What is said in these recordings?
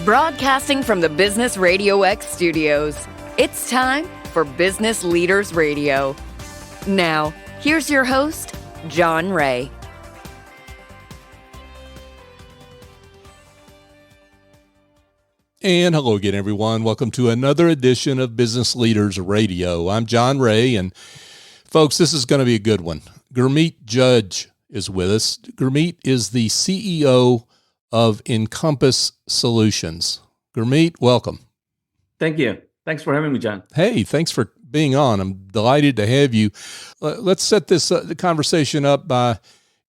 Broadcasting from the Business Radio X studios, it's time for Business Leaders Radio. Now, here's your host, John Ray. And hello again, everyone. Welcome to another edition of Business Leaders Radio. I'm John Ray, and folks, this is going to be a good one. Gurmeet Judge is with us. Gurmeet is the CEO of Encompass Solutions. Gurmeet, welcome. Thank you. Thanks for having me, John. Hey, thanks for being on. I'm delighted to have you. Let's set this the conversation up by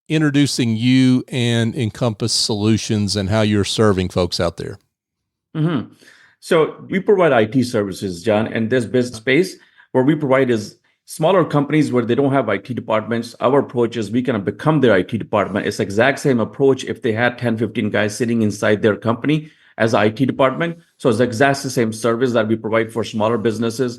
introducing you and Encompass Solutions and how you're serving folks out there. Mm-hmm. So we provide IT services, John, and this business space where we provide is smaller companies where they don't have IT departments. Our approach is we can become their IT department. It's the exact same approach if they had 10, 15 guys sitting inside their company as an IT department. So it's the exact same service that we provide for smaller businesses.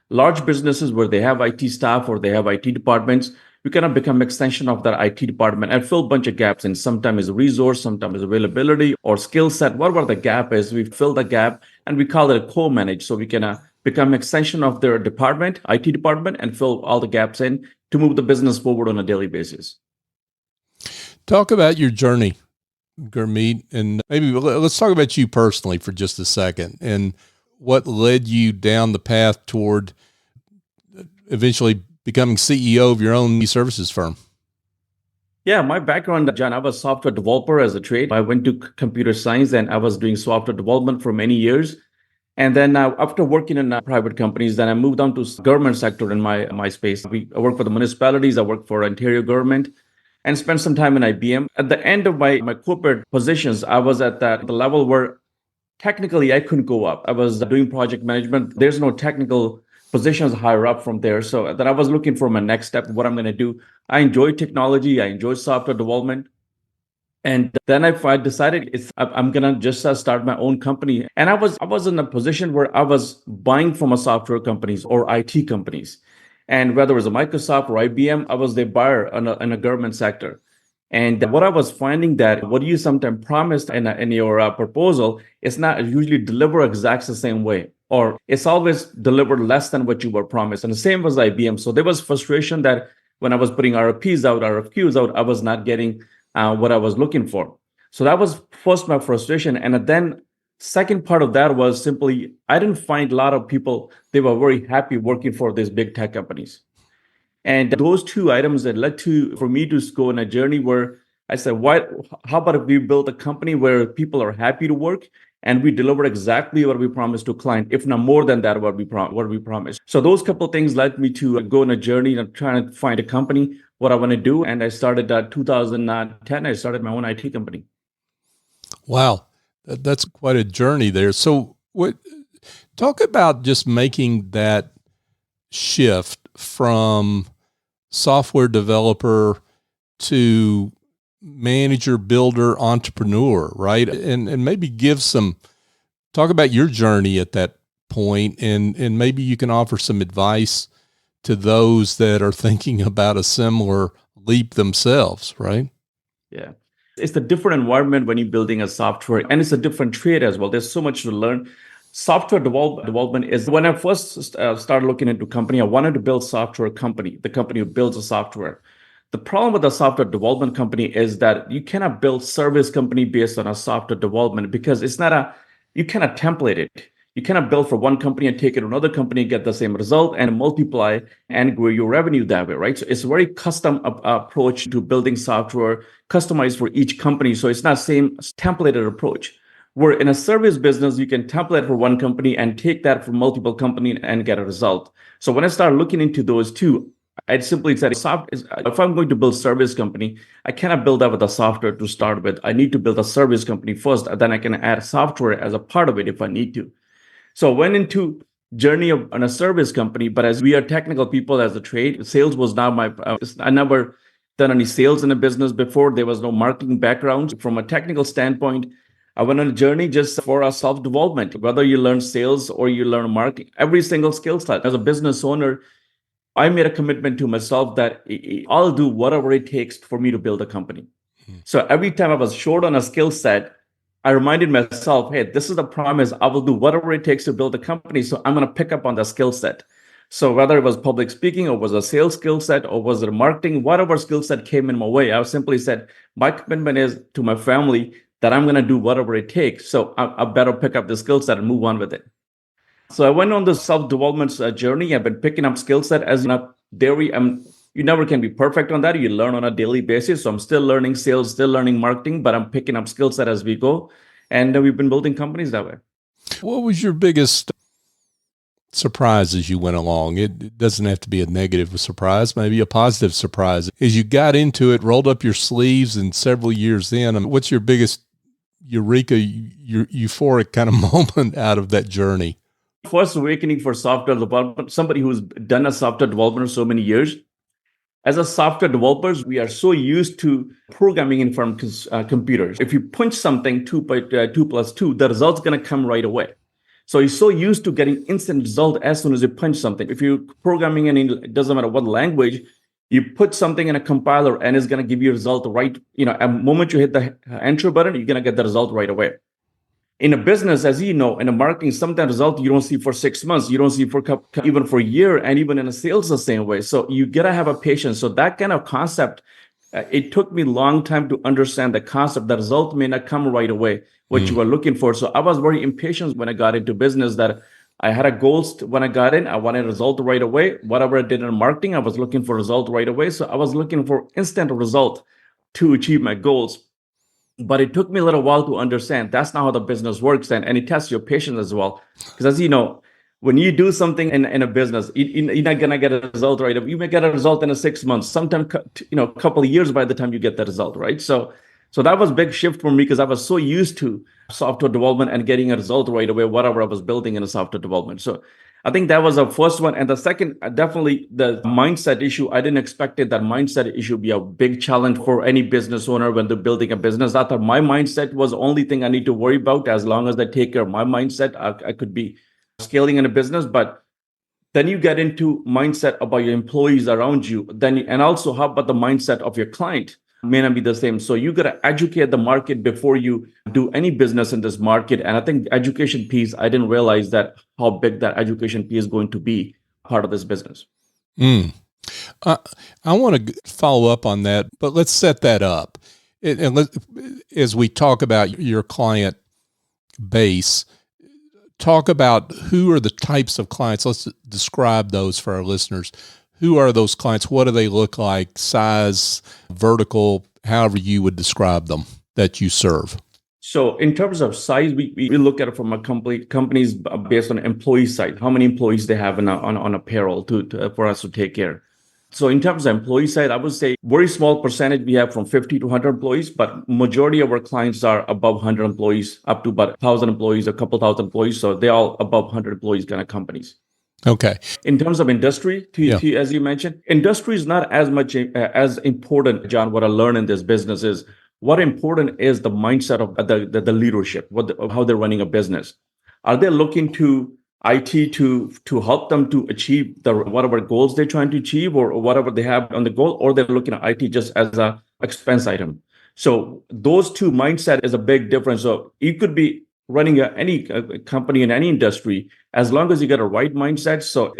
Large businesses where they have IT staff or they have IT departments, we kind of become extension of that IT department and fill a bunch of gaps. And sometimes it's resource, sometimes availability or skill set. Whatever the gap is, we fill the gap and we call it a co-manage. So we can become extension of their department, IT department, and fill all the gaps in to move the business forward on a daily basis. Talk about your journey, Gurmeet, and maybe let's talk about you personally for just a second and what led you down the path toward eventually becoming CEO of your own services firm. Yeah, my background, John, I was a software developer as a trade. I went to computer science and I was doing software development for many years. And then after working in private companies, then I moved on to government sector in my space. I work for the municipalities, I work for Ontario government, and spent some time in IBM. At the end of my corporate positions, I was at the level where technically I couldn't go up. I was doing project management. There's no technical positions higher up from there. So then I was looking for my next step, what I'm going to do. I enjoy technology. I enjoy software development. And then I decided I'm going to just start my own company. And I was in a position where I was buying from a software companies or IT companies. And whether it was a Microsoft or IBM, I was their buyer in a government sector. And what I was finding that what you sometimes promised in your proposal is not usually deliver exactly the same way, or it's always delivered less than what you were promised. And the same was IBM. So there was frustration that when I was putting RFQs out, I was not getting what I was looking for. So that was first my frustration. And then second part of that was simply, I didn't find a lot of people, they were very happy working for these big tech companies. And those two items that led for me to go on a journey where I said, how about if we build a company where people are happy to work and we deliver exactly what we promised to a client, if not more than that, what we promised. So those couple of things led me to go on a journey and trying to find a company, what I want to do. And I started 2010, I started my own IT company. Wow. That's quite a journey there. So talk about just making that shift from software developer to manager, builder, entrepreneur, right? And maybe talk about your journey at that point, and maybe you can offer some advice to those that are thinking about a similar leap themselves, right? Yeah. It's a different environment when you're building a software, and it's a different trade as well. There's so much to learn. Software development is, when I first started looking into company, I wanted to build software company, the company who builds the software. The problem with a software development company is that you cannot build service company based on a software development because you cannot template it. You cannot build for one company and take it to another company, get the same result and multiply and grow your revenue that way, right? So it's a very custom approach to building software, customized for each company. So it's not same templated approach. Where in a service business, you can template for one company and take that for multiple companies and get a result. So when I started looking into those two, I simply said, if I'm going to build a service company, I cannot build that with a software to start with. I need to build a service company first, and then I can add software as a part of it if I need to. So I went into journey on a service company, but as we are technical people as a trade, sales was not I never done any sales in a business before. There was no marketing background. From a technical standpoint, I went on a journey just for our self-development, whether you learn sales or you learn marketing, every single skill set. As a business owner, I made a commitment to myself that I'll do whatever it takes for me to build a company. So every time I was short on a skill set, I reminded myself, hey, this is the promise. I will do whatever it takes to build a company. So I'm going to pick up on the skill set. So whether it was public speaking or was a sales skill set or was it marketing, whatever skill set came in my way, I simply said, my commitment is to my family that I'm going to do whatever it takes. So I better pick up the skill set and move on with it. So I went on this self-development journey. I've been picking up skill set as not dairy. You never can be perfect on that. You learn on a daily basis. So I'm still learning sales, still learning marketing, but I'm picking up skill set as we go. And we've been building companies that way. What was your biggest surprise as you went along? It doesn't have to be a negative surprise, maybe a positive surprise. As you got into it, rolled up your sleeves, and several years in, what's your biggest eureka, euphoric kind of moment out of that journey? First awakening for software development, somebody who's done a software development for so many years. As a software developers, we are so used to programming in from computers. If you punch something 2 plus 2, the result's going to come right away. So you're so used to getting instant result as soon as you punch something. If you're programming in, it doesn't matter what language, you put something in a compiler and it's going to give you a result right. A moment you hit the enter button, you're going to get the result right away. In a business, as you know, in a marketing, sometimes result you don't see for 6 months, you don't see for even for a year, and even in a sales the same way. So you gotta have a patience. So that kind of concept, it took me a long time to understand the concept. The result may not come right away, what you were looking for. So I was very impatient when I got into business. That I had a goals when I got in. I wanted a result right away. Whatever I did in marketing, I was looking for a result right away. So I was looking for instant result to achieve my goals. But it took me a little while to understand that's not how the business works, and it tests your patience as well. Because as you know, when you do something in a business, you're not gonna get a result right away. You may get a result in 6 months, sometimes a couple of years by the time you get the result, right? So that was a big shift for me because I was so used to software development and getting a result right away, whatever I was building in a software development. So I think that was the first one. And the second, definitely the mindset issue. I didn't expect that mindset issue be a big challenge for any business owner when they're building a business. I thought my mindset was the only thing I need to worry about. As long as I take care of my mindset, I could be scaling in a business. But then you get into mindset about your employees around you. And also how about the mindset of your client? May not be the same. So you got to educate the market before you do any business in this market. And I think education piece, I didn't realize that how big that education piece is going to be part of this business. I want to follow up on that, but let's set that up. As we talk about your client base, talk about who are the types of clients. Let's describe those for our listeners. Who are those clients? What do they look like? Size, vertical, however you would describe them that you serve. So in terms of size, we look at it from a companies based on employee side, how many employees they have on a payroll for us to take care. So in terms of employee side, I would say very small percentage we have from 50 to 100 employees, but majority of our clients are above 100 employees, up to about 1,000 employees, a couple thousand employees. So they're all above 100 employees kind of companies. Okay. In terms of industry, as you mentioned, industry is not as much as important, John. What I learned in this business is what important is the mindset of the leadership, how they're running a business. Are they looking to IT to help them to achieve whatever goals they're trying to achieve or whatever they have on the goal, or they're looking at IT just as a expense item? So those two mindset is a big difference. So you could be running any company in any industry, as long as you get a right mindset. So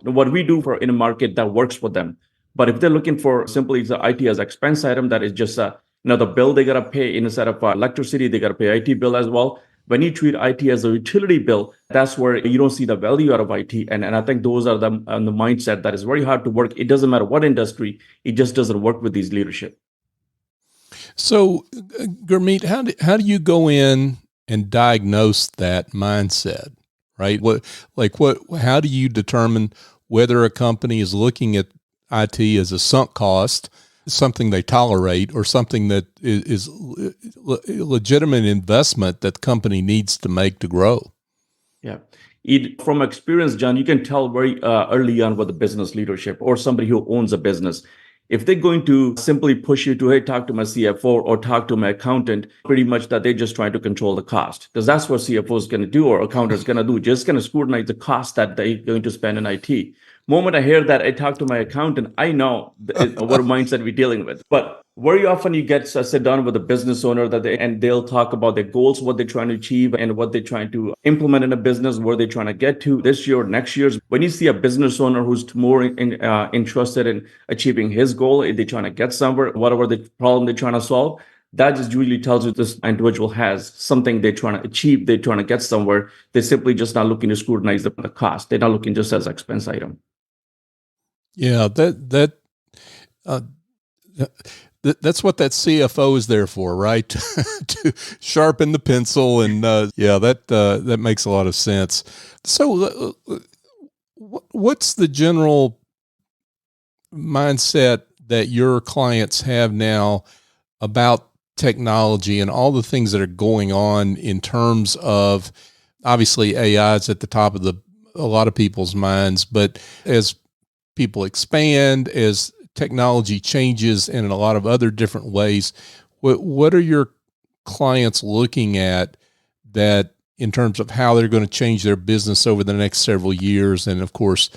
what we do in a market that works for them. But if they're looking for simply the IT as expense item, that is just the bill they got to pay instead of electricity, they got to pay IT bill as well. When you treat IT as a utility bill, that's where you don't see the value out of IT. And I think those are the mindset that is very hard to work. It doesn't matter what industry, it just doesn't work with these leadership. So Gurmeet, how do you go in and diagnose that mindset, right? How do you determine whether a company is looking at IT as a sunk cost, something they tolerate, or something that is legitimate investment that the company needs to make to grow? Yeah. From experience, John, you can tell very early on with the business leadership or somebody who owns a business. If they're going to simply push you to, hey, talk to my CFO or talk to my accountant, pretty much that they're just trying to control the cost, because that's what CFO is going to do or accountant is going to do, just going to scrutinize the cost that they're going to spend in IT. Moment I hear that, I talk to my accountant, I know what mindset we're dealing with. But Very often you get sit down with a business owner and they'll talk about their goals, what they're trying to achieve and what they're trying to implement in a business, where they're trying to get to this year, next year's. When you see a business owner who's more interested in achieving his goal, if they're trying to get somewhere, whatever the problem they're trying to solve, that just usually tells you this individual has something they're trying to achieve. They're trying to get somewhere. They're simply just not looking to scrutinize the cost. They're not looking just as an expense item. Yeah, uh, that's what that CFO is there for, right? To sharpen the pencil, and that makes a lot of sense. So, what's the general mindset that your clients have now about technology and all the things that are going on in terms of, obviously AI is at the top of a lot of people's minds, but as people expand, as technology changes in a lot of other different ways, what are your clients looking at that in terms of how they're going to change their business over the next several years, and of course,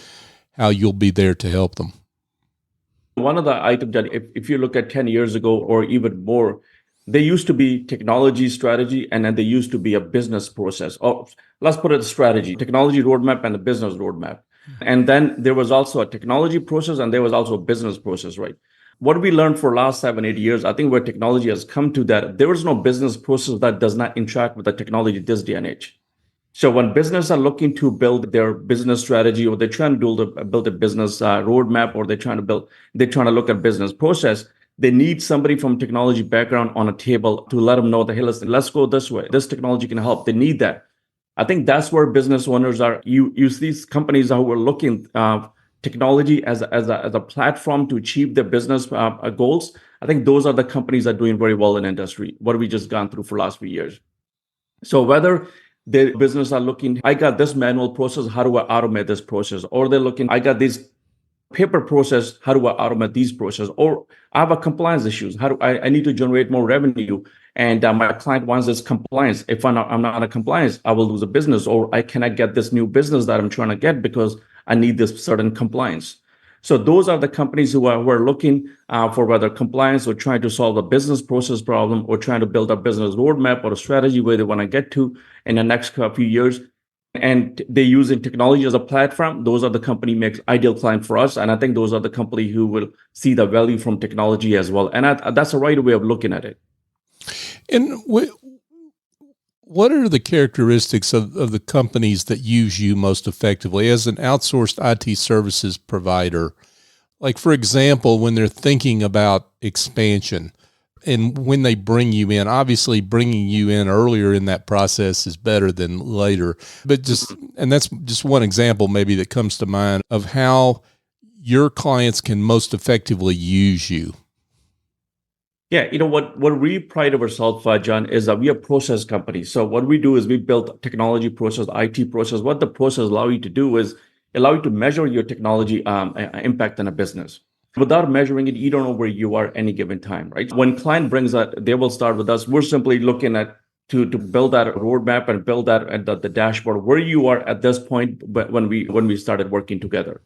how you'll be there to help them? One of the items that if you look at 10 years ago or even more, there used to be technology strategy and then there used to be a business process. Or let's put it strategy, technology roadmap and a business roadmap. And then there was also a technology process and there was also a business process, right? What we learned for last 7, 8 years, I think where technology has come to that, there is no business process that does not interact with the technology this day and age. So when businesses are looking to build their business strategy, or they're trying to build a business roadmap, or they're trying to look at business process, they need somebody from technology background on a table to let them know that, hey, listen, let's go this way. This technology can help. They need that. I think that's where business owners are. You see these companies who are looking technology as a platform to achieve their business goals. I think those are the companies that are doing very well in industry. What we just gone through for the last few years. So whether the business are looking, I got this manual process, how do I automate this process? Or they're looking, I got this paper process, how do I automate these processes? Or I have a compliance issues. How do I need to generate more revenue? And my client wants this compliance. If I'm not a compliance, I will lose a business, or I cannot get this new business that I'm trying to get because I need this certain compliance. So those are the companies who are looking for whether compliance or trying to solve a business process problem or trying to build a business roadmap or a strategy where they want to get to in the next few years. And they're using technology as a platform. Those are the company makes ideal client for us. And I think those are the company who will see the value from technology as well. And that's the right way of looking at it. And what are the characteristics of the companies that use you most effectively as an outsourced IT services provider? Like, for example, when they're thinking about expansion and when they bring you in, obviously bringing you in earlier in that process is better than later, but and that's just one example maybe that comes to mind of how your clients can most effectively use you. Yeah, what we pride ourselves, John, is that we are process companies. So what we do is we build technology process, IT process. What the process allow you to do is allow you to measure your technology impact on a business. Without measuring it, you don't know where you are at any given time, right? When client brings that, they will start with us. We're simply looking at to build that roadmap and build that at the dashboard where you are at this point when we started working together.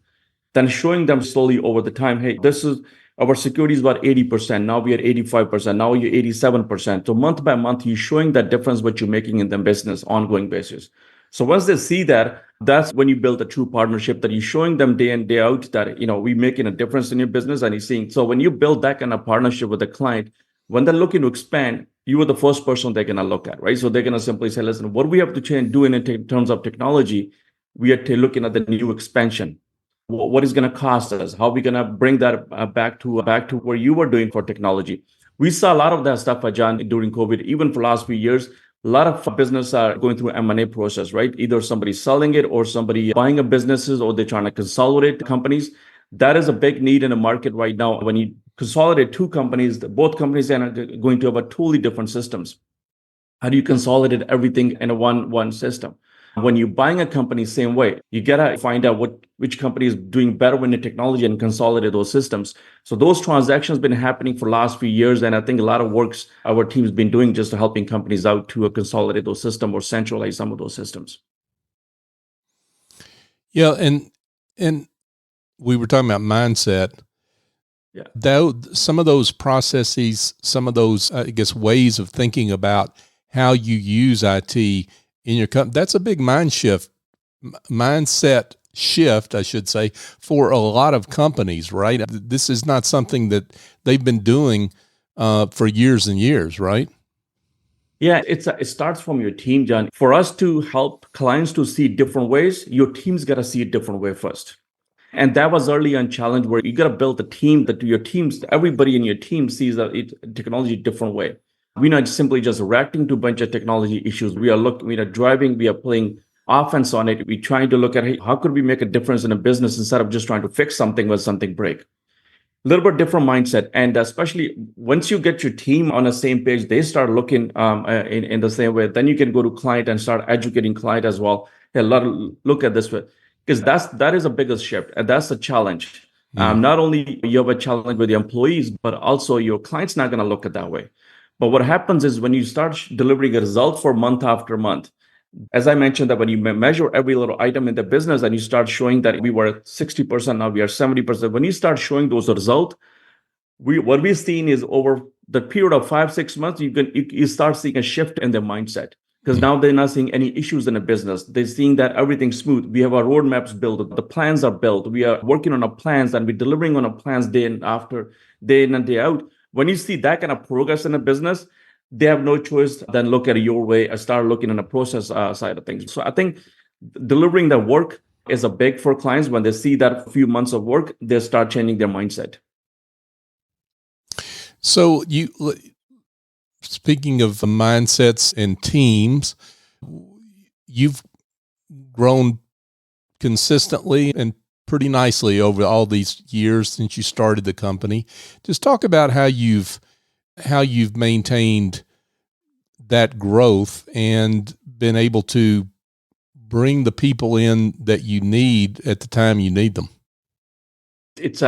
Then showing them slowly over the time, hey, this is our security is about 80%. Now we are 85%. Now you're 87%. So month by month, you're showing that difference what you're making in the business ongoing basis. So once they see that, that's when you build a true partnership that you're showing them day in, day out that, we're making a difference in your business and you're seeing. So when you build that kind of partnership with a client, when they're looking to expand, you are the first person they're going to look at, right? So they're going to simply say, listen, what do we have to change doing in terms of technology? We are looking at the new expansion. What is going to cost us? How are we going to bring that back to where you were doing for technology? We saw a lot of that stuff, John, during COVID. Even for the last few years, a lot of business are going through M&A process, right? Either somebody selling it or somebody buying a businesses, or they're trying to consolidate companies. That is a big need in the market right now. When you consolidate two companies, both companies are going to have a totally different systems. How do you consolidate everything in a one system? When you're buying a company, same way, you gotta find out which company is doing better in the technology and consolidate those systems. So those transactions been happening for the last few years, and I think a lot of works our team's been doing just to helping companies out to consolidate those systems or centralize some of those systems. Yeah, and we were talking about mindset. Yeah. Though some of those processes, some of those, I guess, ways of thinking about how you use IT in your company, that's a big mindset shift, I should say, for a lot of companies, right? This is not something that they've been doing for years and years, right? Yeah, it starts from your team, John. For us to help clients to see different ways, your team's got to see a different way first. And that was early on challenge where you got to build a team that your teams, everybody in your team sees technology a different way. We're not simply just reacting to a bunch of technology issues. We are looking, we are driving, we are playing offense on it. We're trying to look at, hey, how could we make a difference in a business instead of just trying to fix something when something breaks. A little bit different mindset, and especially once you get your team on the same page, they start looking in the same way. Then you can go to client and start educating client as well. Hey, look at this way, because that is the biggest shift, and that's the challenge. Not only you have a challenge with the employees, but also your client's not going to look at that way. But what happens is when you start delivering a result for month after month, as I mentioned, that when you measure every little item in the business and you start showing that we were at 60%, now we are 70%. When you start showing those results, what we've seen is over the period of 5-6 months, you start seeing a shift in their mindset, because now they're not seeing any issues in the business. They're seeing that everything's smooth. We have our roadmaps built, the plans are built. We are working on our plans and we're delivering on our plans day in and day out. When you see that kind of progress in a business, they have no choice than look at it your way and start looking on the process side of things. So I think delivering the work is a big for clients. When they see that few months of work, they start changing their mindset. So speaking of mindsets and teams, you've grown consistently and pretty nicely over all these years since you started the company. Just talk about how you've maintained that growth and been able to bring the people in that you need at the time you need them. It's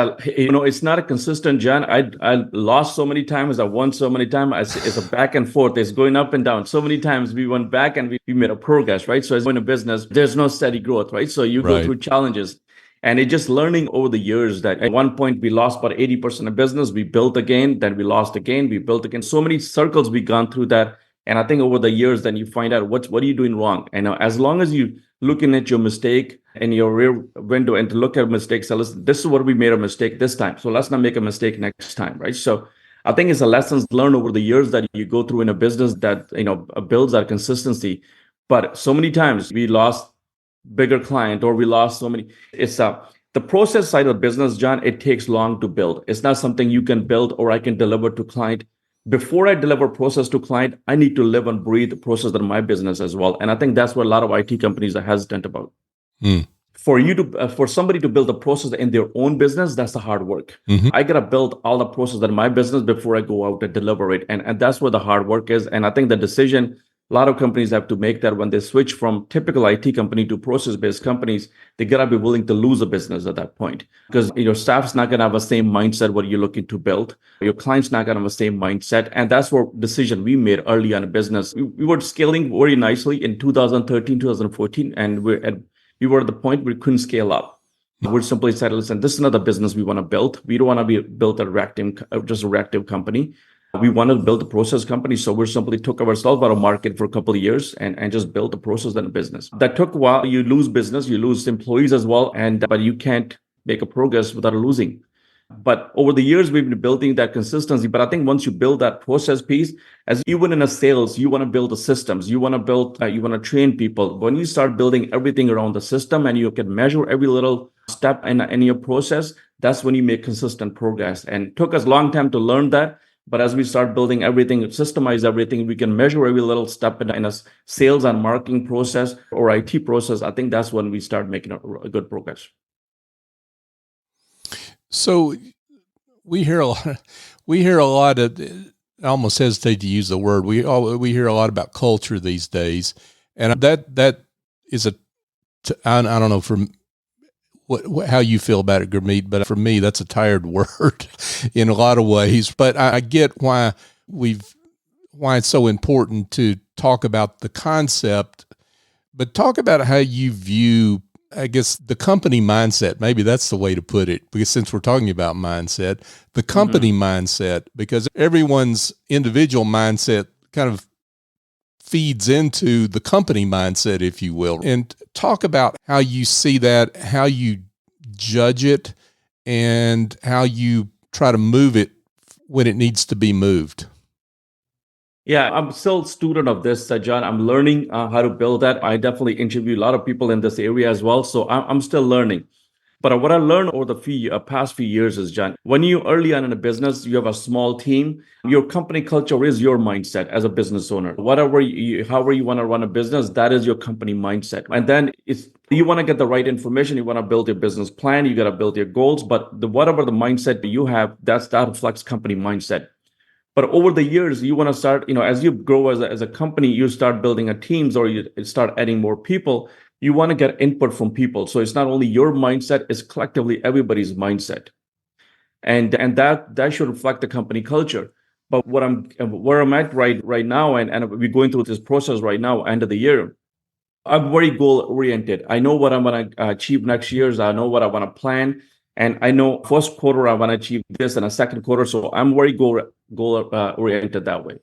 not a consistent, John. I lost so many times. I won so many times. It's a back and forth. It's going up and down. So many times we went back and we made a progress, right? So as in a business, there's no steady growth, right? So you go through challenges. And it's just learning over the years that at one point we lost about 80% of business. We built again, then we lost again, we built again. So many circles we've gone through that. And I think over the years, then you find out what are you doing wrong. And as long as you looking at your mistake and your rear window and to look at mistakes, so listen, this is what we made a mistake this time. So let's not make a mistake next time, right? So I think it's a lessons learned over the years that you go through in a business that builds that consistency. But so many times we lost bigger client or we lost so many. It's the process side of business, John, it takes long to build. It's not something you can build or I can deliver to client. Before I deliver process to client, I need to live and breathe the process in my business as well. And I think that's what a lot of IT companies are hesitant about. For somebody to build a process in their own business, that's the hard work. I got to build all the process in my business before I go out and deliver it. And that's where the hard work is. And I think the decision a lot of companies have to make that when they switch from typical IT company to process-based companies, they gotta be willing to lose a business at that point, because your staff's not gonna have the same mindset what you're looking to build. Your client's not gonna have the same mindset, and that's what decision we made early on in business. We were scaling very nicely in 2013, 2014, and we were at the point where we couldn't scale up. We simply said, listen, this is another business we want to build. We don't want to be built just a reactive company. We wanted to build a process company. So we simply took ourselves out of market for a couple of years and just built a process and a business. That took a while. You lose business, you lose employees as well. But you can't make a progress without losing. But over the years, we've been building that consistency. But I think once you build that process piece, as even in a sales, you want to build the systems, you want to train people. When you start building everything around the system and you can measure every little step in your process, that's when you make consistent progress. And it took us a long time to learn that. But as we start building everything, systemize everything, we can measure every little step in a sales and marketing process or IT process. I think that's when we start making a good progress. So we hear a lot of, I almost hesitate to use the word. We hear a lot about culture these days, and that is I don't know from how you feel about it, Gurmeet, but for me, that's a tired word in a lot of ways. But I get why it's so important to talk about the concept, but talk about how you view I guess the company mindset, maybe that's the way to put it, because since we're talking about mindset, the company mindset, because everyone's individual mindset kind of feeds into the company mindset, if you will. And talk about how you see that, how you judge it, and how you try to move it when it needs to be moved. Yeah, I'm still a student of this, John. I'm learning how to build that. I definitely interview a lot of people in this area as well. So I'm still learning. But what I learned over the past few years is, John, when you early on in a business, you have a small team, your company culture is your mindset as a business owner. However you want to run a business, that is your company mindset. And then you want to get the right information, you want to build your business plan, you got to build your goals, but whatever the mindset you have, that reflects company mindset. But over the years, you want to start, as you grow as a company, you start building a teams or you start adding more people. You want to get input from people. So it's not only your mindset, it's collectively everybody's mindset. And that should reflect the company culture. But where I'm at right now, and we're going through this process right now, end of the year, I'm very goal oriented. I know what I'm going to achieve next year. I know what I want to plan. And I know first quarter, I want to achieve this and a second quarter. So I'm very goal oriented that way.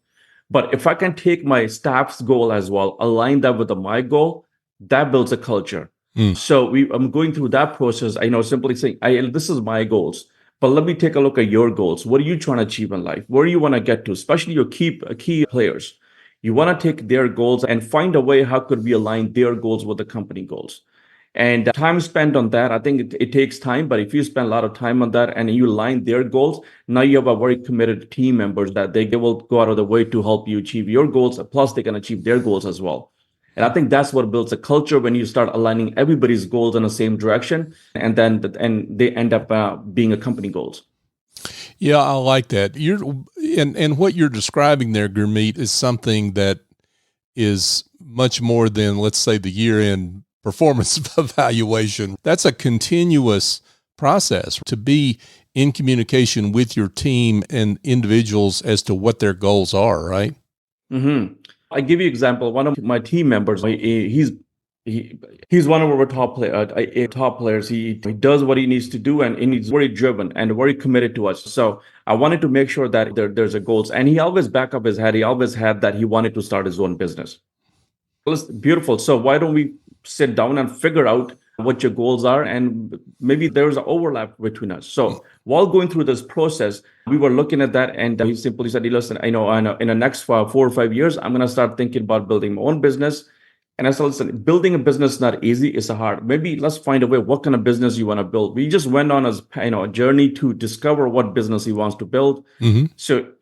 But if I can take my staff's goal as well, align that with my goal, that builds a culture. So I'm going through that process. I know simply saying, this is my goals, but let me take a look at your goals. What are you trying to achieve in life? Where do you want to get to, especially your key players? You want to take their goals and find a way, how could we align their goals with the company goals? And time spent on that, I think it takes time, but if you spend a lot of time on that and you align their goals, now you have a very committed team members that they will go out of the way to help you achieve your goals. Plus, they can achieve their goals as well. And I think that's what builds a culture when you start aligning everybody's goals in the same direction, and they end up being a company goals. Yeah, I like that. And what you're describing there, Gurmeet, is something that is much more than, let's say, the year-end performance evaluation. That's a continuous process to be in communication with your team and individuals as to what their goals are, right? Mm-hmm. I give you an example. One of my team members, he's one of our top players. He does what he needs to do, and he's very driven and very committed to us. So I wanted to make sure that there's a goals, and he always back up his head. He always had that he wanted to start his own business. Well, it's beautiful. So why don't we sit down and figure out what your goals are, and maybe there's an overlap between us. So while going through this process, we were looking at that, and he simply said, listen, I know in the next 4 or 5 years, I'm going to start thinking about building my own business. And I said, listen, building a business is not easy, it's hard. Maybe let's find a way, what kind of business you want to build. We just went on a journey to discover what business he wants to build. So,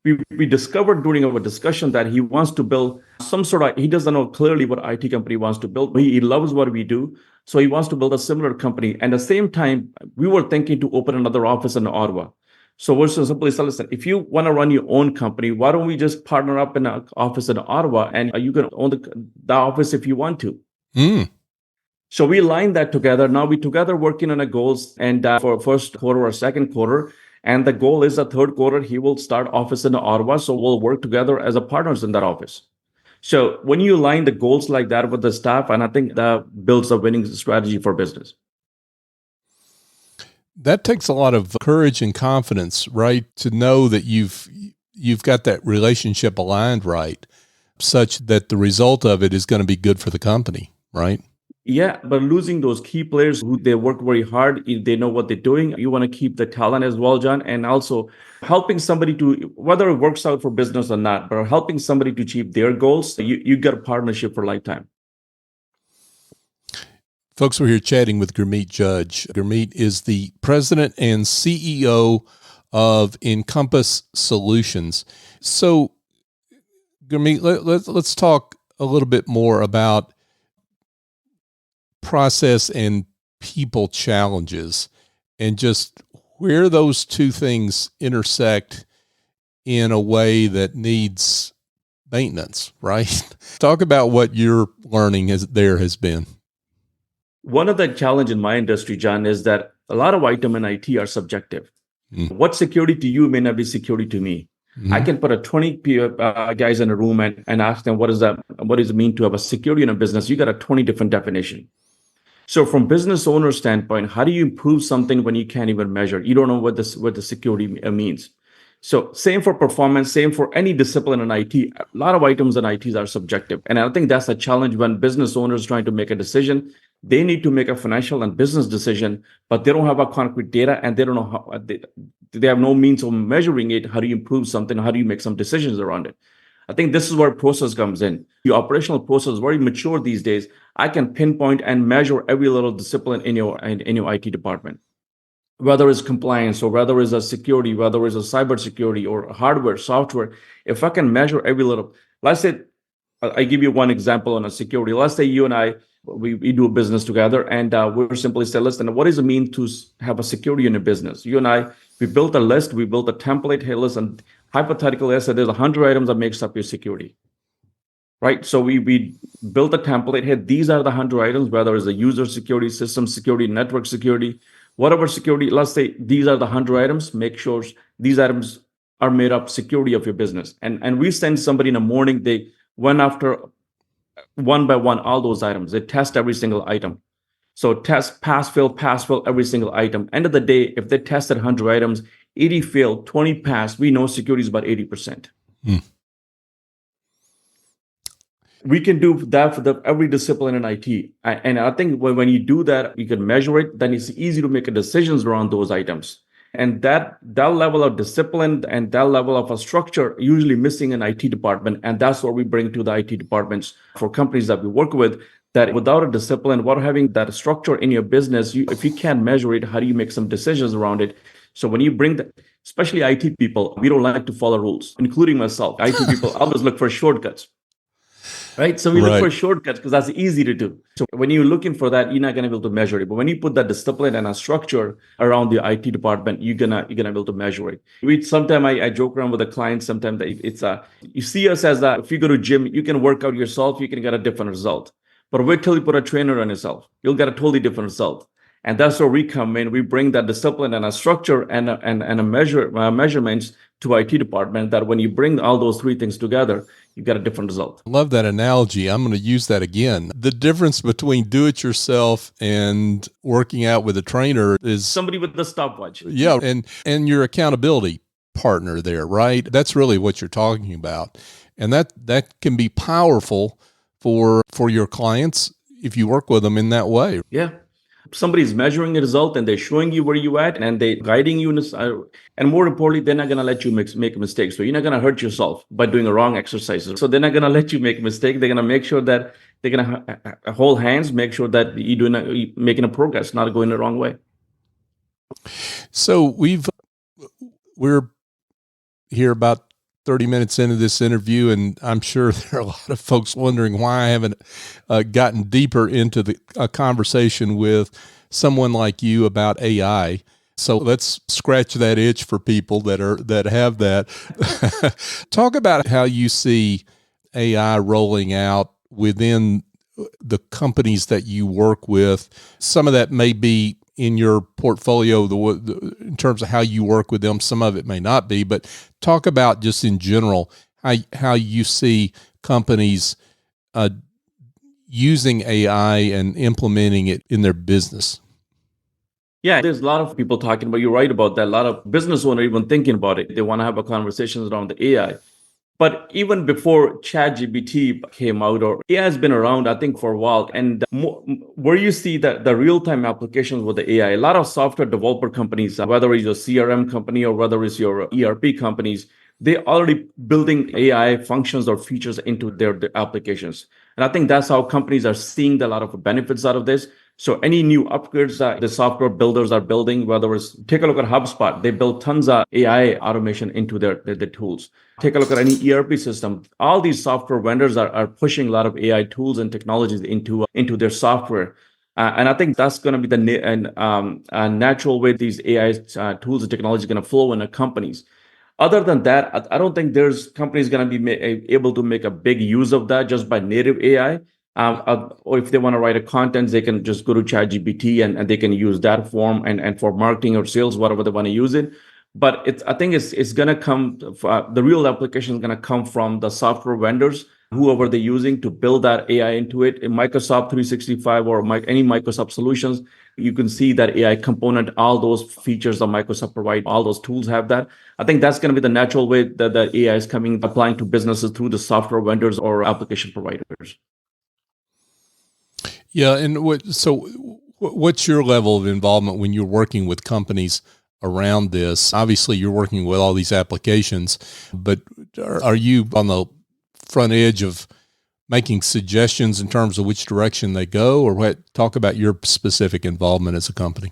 we discovered during our discussion that he wants to build some sort of, he doesn't know clearly what IT company he wants to build, but he loves what we do. So he wants to build a similar company. And at the same time, we were thinking to open another office in Ottawa. So we're so simply saying, listen, if you want to run your own company, why don't we just partner up in an office in Ottawa, and you can own the office if you want to. So we aligned that together. Now we together working on our goals, and for first quarter or second quarter. And the goal is the third quarter, he will start office in Ottawa. So we'll work together as a partners in that office. So when you align the goals like that with the staff, and I think that builds a winning strategy for business. That takes a lot of courage and confidence, right? To know that you've got that relationship aligned right, such that the result of it is going to be good for the company, right? Yeah, but losing those key players who they work very hard, they know what they're doing. You want to keep the talent as well, John, and also helping somebody to, whether it works out for business or not, but helping somebody to achieve their goals, you get a partnership for lifetime. Folks, we're here chatting with Gurmeet Judge. Gurmeet is the president and CEO of Encompass Solutions. So, Gurmeet, let's talk a little bit more about process and people challenges, and just where those two things intersect in a way that needs maintenance, right? Talk about what your learning has been. One of the challenge in my industry, John, is that a lot of items in IT are subjective. What security to you may not be security to me. I can put 20 guys in a room and ask them, what does it mean to have a security in a business? You got a 20 different definition. So from business owner standpoint, how do you improve something when you can't even measure? You don't know what the security means. So same for performance, same for any discipline in IT. A lot of items in IT are subjective. And I think that's a challenge when business owners trying to make a decision. They need to make a financial and business decision, but they don't have a concrete data and they don't know how they have no means of measuring it. How do you improve something? How do you make some decisions around it? I think this is where process comes in. The operational process is very mature these days. I can pinpoint and measure every little discipline in your IT department, whether it's compliance or whether it's a security, whether it's a cybersecurity or hardware, software. If I can measure every little, let's say, I give you one example on a security. Let's say you and I, we do a business together, and we're simply say, listen, what does it mean to have a security in a business? You and I, we built a list, we built a template. Hey, listen, hypothetically, I said there's 100 items that makes up your security. Right. So we built a template. Hey, these are the 100 items, whether it's a user security, system security, network security, whatever security. Let's say these are the 100 items. Make sure these items are made up security of your business. And we send somebody in the morning, they went after one by one all those items. They test every single item. So test, pass, fail, every single item. End of the day, if they tested 100 items, 80 failed, 20 passed, we know security is about 80%. We can do that for every discipline in IT. And I think when you do that, you can measure it, then it's easy to make decisions around those items. And that level of discipline and that level of a structure usually missing in IT department. And that's what we bring to the IT departments for companies that we work with, that without a discipline, without having that structure in your business, if you can't measure it, how do you make some decisions around it? So when you bring that, especially IT people, we don't like to follow rules, including myself. IT people always look for shortcuts. Right. So we look for shortcuts because that's easy to do. So when you're looking for that, you're not going to be able to measure it. But when you put that discipline and a structure around the IT department, you're gonna be able to measure it. Sometimes I joke around with the clients. Sometimes it's you see us as that if you go to gym, you can work out yourself, you can get a different result. But wait till you put a trainer on yourself, you'll get a totally different result. And that's where we come in. We bring that discipline and a structure and a measurements to IT department, that when you bring all those three things together, you get a different result. I love that analogy. I'm going to use that again. The difference between do it yourself and working out with a trainer is somebody with the stopwatch. Yeah. And your accountability partner there, right? That's really what you're talking about. And that can be powerful for your clients if you work with them in that way. Yeah. Somebody's measuring the result and they're showing you where you're at and they're guiding you. And more importantly, they're not going to let you make mistakes. So you're not going to hurt yourself by doing the wrong exercises. So they're not going to let you make a mistake. They're going to make sure that they're going to hold hands, make sure that you're making a progress, not going the wrong way. So we're here about 30 minutes into this interview, and I'm sure there are a lot of folks wondering why I haven't gotten deeper into a conversation with someone like you about AI. So let's scratch that itch for people that have that. Talk about how you see AI rolling out within the companies that you work with. Some of that may be in your portfolio, in terms of how you work with them. Some of it may not be, but talk about just in general how you see companies using AI and implementing it in their business. Yeah, there's a lot of people talking about, you're right about that. A lot of business owners even thinking about it. They want to have a conversation around the AI. But even before ChatGPT came out, or AI has been around, I think, for a while. And where you see that the real-time applications with the AI, a lot of software developer companies, whether it's your CRM company or whether it's your ERP companies, they're already building AI functions or features into their applications. And I think that's how companies are seeing a lot of benefits out of this. So any new upgrades that the software builders are building, whether it's, take a look at HubSpot, they build tons of AI automation into their tools. Take a look at any ERP system. All these software vendors are pushing a lot of AI tools and technologies into their software. And I think that's going to be the natural way these AI tools and technology is going to flow in the companies. Other than that, I don't think there's companies going to be able to make a big use of that just by native AI. Or if they want to write a content, they can just go to ChatGPT and they can use that form and for marketing or sales, whatever they want to use it. But I think it's going to come, the real application is going to come from the software vendors whoever they're using to build that AI into it. In Microsoft 365 or any Microsoft solutions, you can see that AI component, all those features that Microsoft provide, all those tools have that. I think that's going to be the natural way that the AI is applying to businesses through the software vendors or application providers. Yeah. And what's your level of involvement when you're working with companies around this? Obviously, you're working with all these applications, but are you on the front edge of making suggestions in terms of which direction they go, or what? Talk about your specific involvement as a company.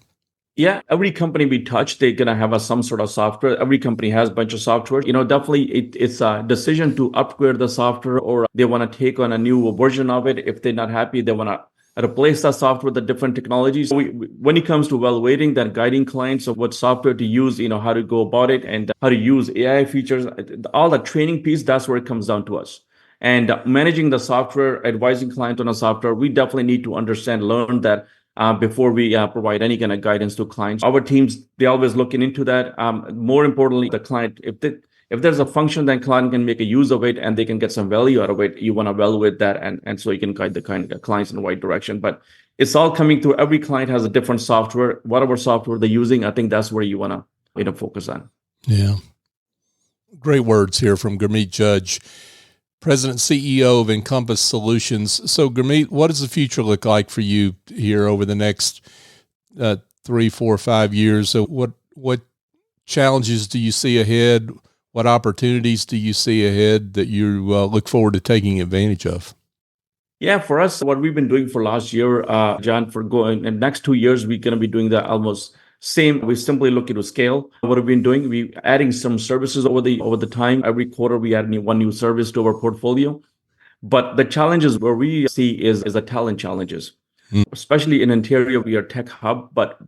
Yeah, every company we touch, they're going to have some sort of software. Every company has a bunch of software. Definitely it's a decision to upgrade the software, or they want to take on a new version of it. If they're not happy, they want to replace that software with a different technologies. When it comes to evaluating that, guiding clients of what software to use, how to go about it and how to use AI features, all the training piece, that's where it comes down to us. And managing the software, advising clients on a software, we definitely need to learn that before we provide any kind of guidance to clients. Our teams, they're always looking into that. More importantly, the client, if there's a function that client can make a use of it and they can get some value out of it, you want to evaluate that, and so you can guide the clients in the right direction. But it's all coming through. Every client has a different software. Whatever software they're using, I think that's where you want to focus on. Yeah. Great words here from Gurmeet Judge, President, CEO of Encompass Solutions. So Gurmeet, what does the future look like for you here over the next 3, 4, 5 years? So what challenges do you see ahead? What opportunities do you see ahead that you look forward to taking advantage of? Yeah, for us, what we've been doing for last year, John, for going in the next 2 years, we're going to be doing the almost same. We simply looking to scale. What we've been doing, we adding some services over the time. Every quarter, we add one new service to our portfolio. But the challenges where we see is the talent challenges, especially in Ontario. We are tech hub, but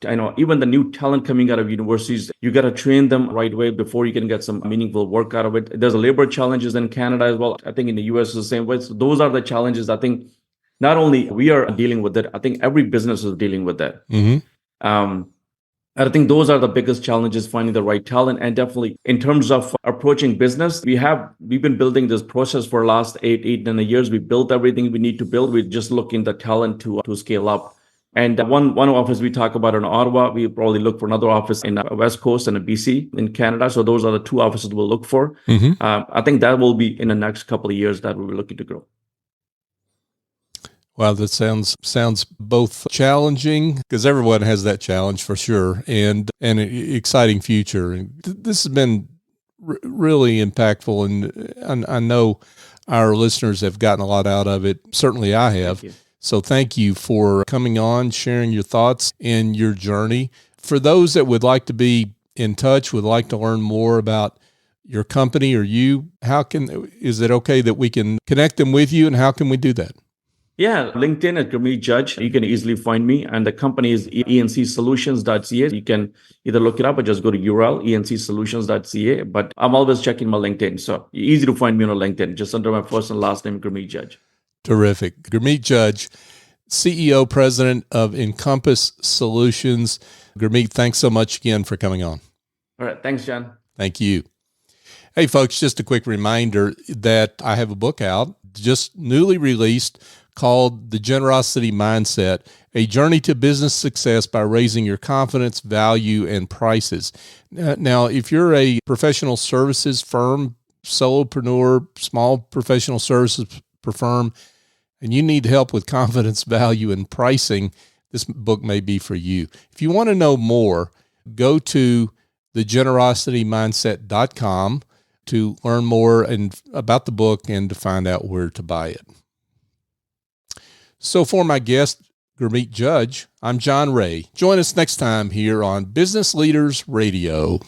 I know even the new talent coming out of universities, you got to train them right away before you can get some meaningful work out of it. There's labor challenges in Canada as well. I think in the US is the same way. So those are the challenges. I think not only we are dealing with it, I think every business is dealing with that. I think those are the biggest challenges, finding the right talent. And definitely in terms of approaching business, we've been building this process for the last 8 and 9 years. We built everything we need to build. We're just looking the talent to scale up. And one office we talk about in Ottawa, we probably look for another office in West Coast and a BC in Canada. So those are the 2 offices we'll look for. I think that will be in the next couple of years that we're looking to grow. Wow, that sounds both challenging, because everyone has that challenge for sure, and an exciting future. And this has been really impactful, and I know our listeners have gotten a lot out of it. Certainly I have. So thank you for coming on, sharing your thoughts and your journey. For those that would like to be in touch, would like to learn more about your company or you, is it okay that we can connect them with you, and how can we do that? Yeah, LinkedIn at Gurmeet Judge. You can easily find me. And the company is encsolutions.ca. You can either look it up or just go to URL, encsolutions.ca. But I'm always checking my LinkedIn. So easy to find me on LinkedIn, just under my first and last name, Gurmeet Judge. Terrific. Gurmeet Judge, CEO, President of Encompass Solutions. Gurmeet, thanks so much again for coming on. All right. Thanks, John. Thank you. Hey, folks, just a quick reminder that I have a book out, just newly released, called The Generosity Mindset, A Journey to Business Success by Raising Your Confidence, Value, and Prices. Now, if you're a professional services firm, solopreneur, small professional services firm, and you need help with confidence, value, and pricing, this book may be for you. If you want to know more, go to thegenerositymindset.com to learn more about the book and to find out where to buy it. So for my guest, Gurmeet Judge, I'm John Ray. Join us next time here on Business Leaders Radio.